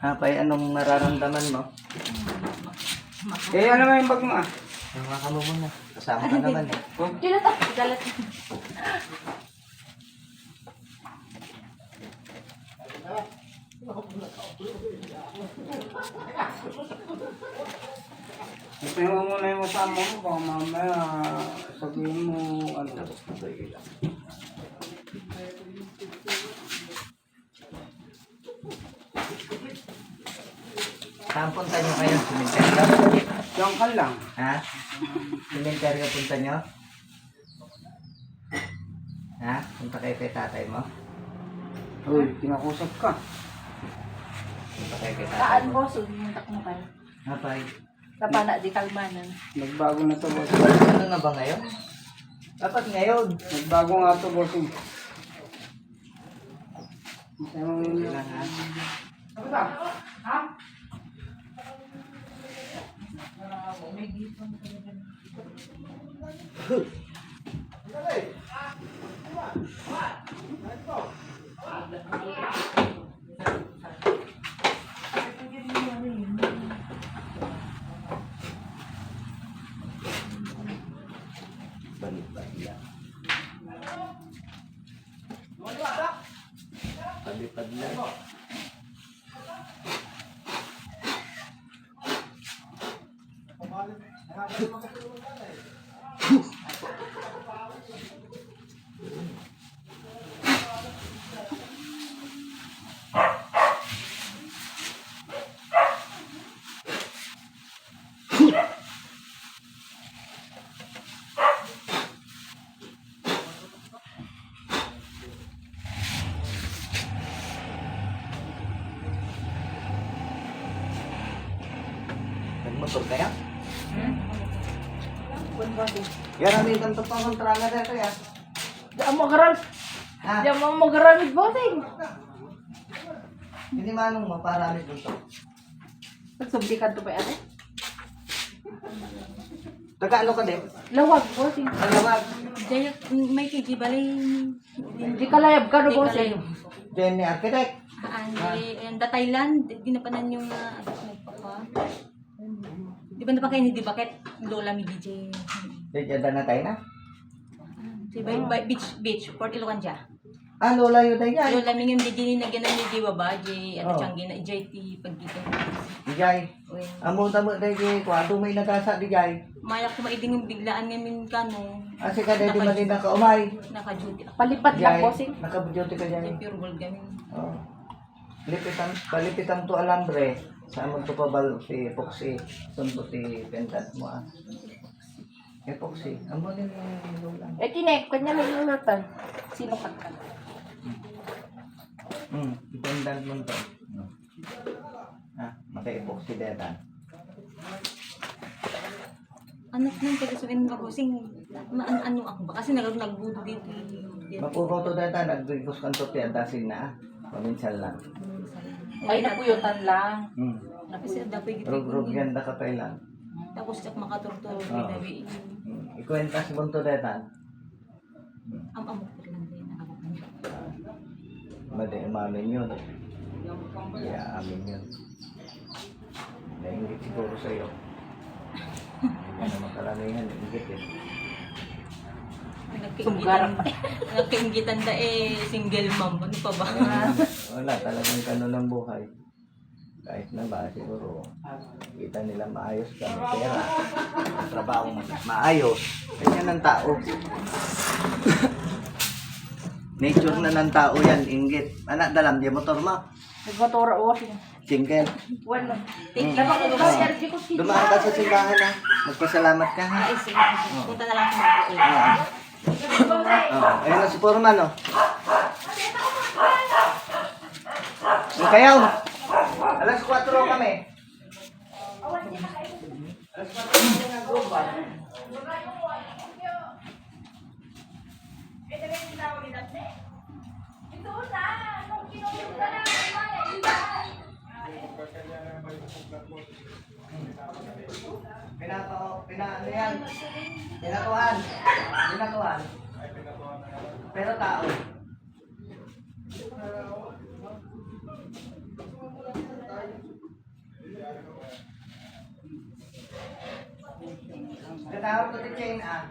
Hapay, anong nararamdaman mo? Eh, ano naman yung bag mo ah? Maka mo muna. Kasama ka naman eh. Dito to. Dalat. Ito mo muna yung masama mo. Baka mamaya sabihin mo ano. Saan punta nyo kayo? Simenteryo? Diyan ka lang. Ha? Simenteryo punta nyo? Ha? Punta kayo kay tatay mo? Uy, kinakusap ka. Punta kayo kay tatay Kaan mo? boss. Umuntak mo kayo. Hapay. Kapana di kalmanan. Nagbago na to, boss. Ano na ba ngayon? Dapat ngayon. Nagbago nga to, boss. Ito mo Sige lang ha. Ano ba? Ha? Palipad lang. Palipad lang. Nagmotor kaya? Buwan boss. Yan ang may ganito pang kontrala na kaya. Diyan mo garal. Ha? Diyan mo garamit boss. Hindi manong maparami dito. Nagsumbikan to pa ate. Taga ano ka din? Lawag boss. Alawag. Jaya, may kiji balay. Di ka layab ka no Di boss. kalayab. Jenny Architect. And the Thailand, di na pa nan yung nagpapa. Di ba na pa kayo ni Bakit? Lola mi DJ. Diyan na tayo na. Si beach, Port Ilocos dya. Ah, Lola yun tayo yan. Lola mi yung DJ na gana ni Diwa ba? J, ano Oh. siyang gina, JT pag dito. Dijay. Uy. Amo tamo tayo kay kwarto may nagasa dijay. Maya ko maiding yung biglaan ngayon kano. Asi ka dahil di man ka umay. Naka-duty. Palipad lang Dijay. boss. Nakabudyoti ka dyan. Pure gold kami. Oh. Palipitan to alambre. Sa amon to pa bal si Epoxy. Sunto si pentat mo ah. Epoxy. Amo ni Lola. Eh tinek kanya lang yung natan. Sino ka? Dependent mo to. Ah, maka-epoxy detan. Ano nung pagkasukin ng kabusing, ano ako ba? Kasi nagbudo dito. Mapukaw to detan. Nag-rigos kan to piyadasin na ah. Paminsan lang. Ay napuyutan lang. Kasi dapat gitu. Rug-rug yan da kapay lang. Tapos sak makaturturo Oo. binawi. Ikuwentas mo to detan. Amok ko lang din ako kanya. Mali umamin yun. Yeah, amin yun. Naingit siguro sa'yo. Hindi na naman karamihan, ingit eh. Nagkaingitan da single mom. Ano pa ba? Wala, talagang kanon ng buhay. Kahit na ba, siguro, kita nila maayos ka, may pera, ang trabaho mo maayos. Ganyan ang tao. Nature na ng tao yan, inggit. Anak, dalam, di motor mo. Nagmotora boss. Single. Wala. Mm. Dapat ko ba energy ko si. Dumaan ka sa simbahan ha. Magpasalamat ka ha. Ay, sige. Punta na lang sa mga kuya. Ayun na si Foreman oh. Ang kayaw. Alas 4 kami. Alas 4 na global. Ano yan? Pinatuan. Pinatuan. Pero tao. Tawag ko ni Chain ah.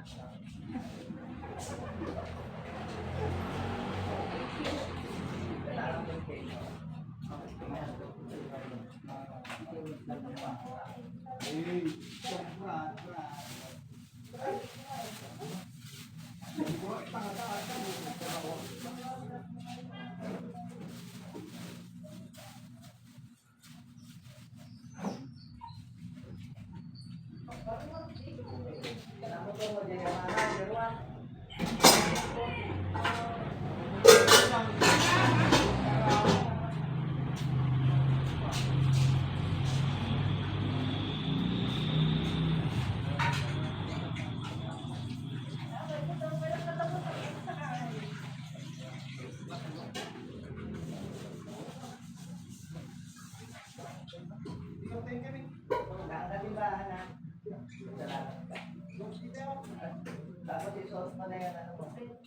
Tapos isuot mo na yan, ano mo? Hindi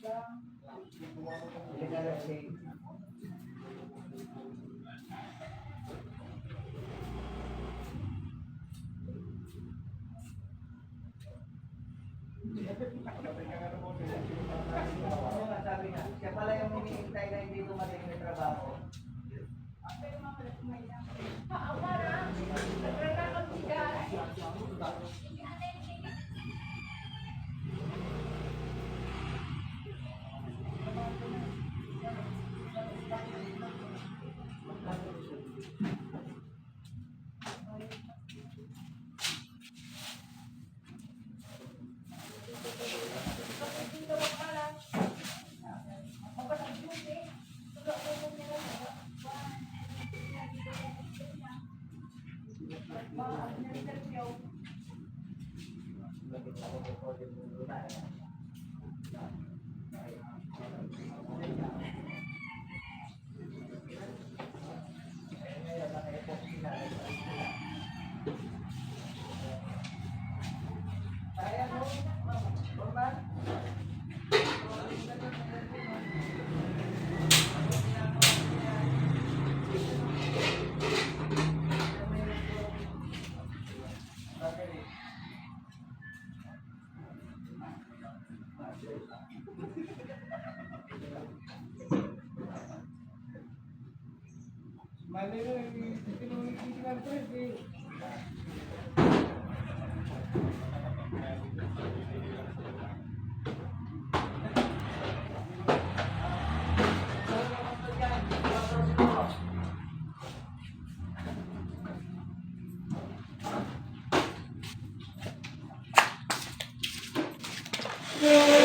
ka lang si... Sabi nga, siya pala yung hinihintay na hindi dumating ng trabaho. Yeah.